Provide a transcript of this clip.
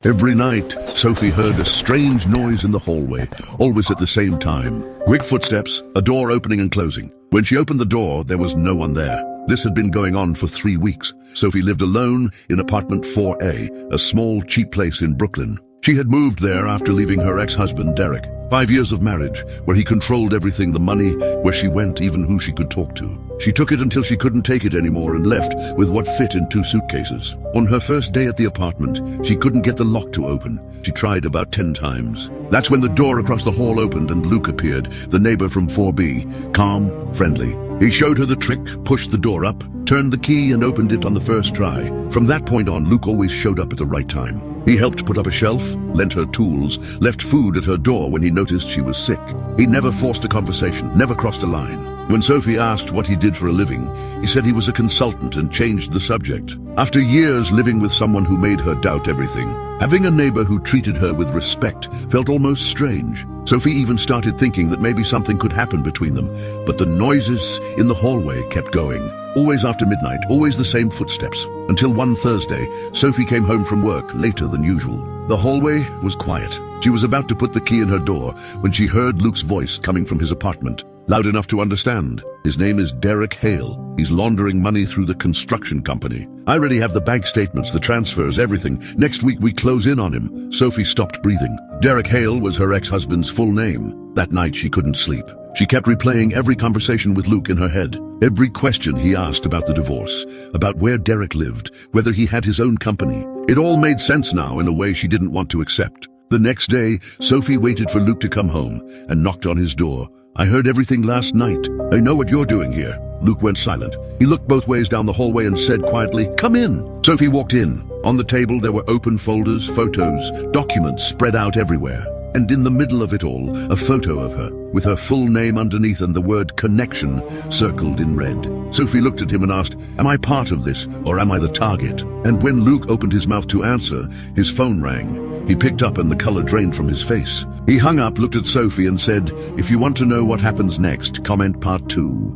Every night, Sophie heard a strange noise in the hallway, always at the same time. Quick footsteps, a door opening and closing. When she opened the door, there was no one there. This had been going on for 3 weeks. Sophie lived alone in apartment 4A, a small, cheap place in Brooklyn. She had moved there after leaving her ex-husband, Derek. 5 years of marriage, where he controlled everything, the money, where she went, even who she could talk to. She took it until she couldn't take it anymore and left with what fit in 2 suitcases. On her first day at the apartment, she couldn't get the lock to open. She tried about 10 times. That's when the door across the hall opened and Luke appeared, the neighbor from 4B, calm, friendly. He showed her the trick, pushed the door up, turned the key and opened it on the first try. From that point on, Luke always showed up at the right time. He helped put up a shelf, lent her tools, left food at her door when he noticed she was sick. He never forced a conversation, never crossed a line. When Sophie asked what he did for a living, he said he was a consultant and changed the subject. After years living with someone who made her doubt everything, having a neighbor who treated her with respect felt almost strange. Sophie even started thinking that maybe something could happen between them, but the noises in the hallway kept going. Always after midnight, always the same footsteps. Until one Thursday, Sophie came home from work later than usual. The hallway was quiet. She was about to put the key in her door when she heard Luke's voice coming from his apartment, loud enough to understand. His name is Derek Hale. He's laundering money through the construction company. I already have the bank statements, the transfers, everything. Next week we close in on him. Sophie stopped breathing. Derek Hale was her ex-husband's full name. That night she couldn't sleep. She kept replaying every conversation with Luke in her head. Every question he asked about the divorce, about where Derek lived, whether he had his own company. It all made sense now in a way she didn't want to accept. The next day, Sophie waited for Luke to come home and knocked on his door. I heard everything last night. I know what you're doing here. Luke went silent. He looked both ways down the hallway and said quietly, "Come in." Sophie walked in. On the table there were open folders, photos, documents spread out everywhere. And in the middle of it all, a photo of her, with her full name underneath and the word connection circled in red. Sophie looked at him and asked, "Am I part of this, or am I the target?" And when Luke opened his mouth to answer, his phone rang. He picked up and the color drained from his face. He hung up, looked at Sophie and said, "If you want to know what happens next, comment part 2.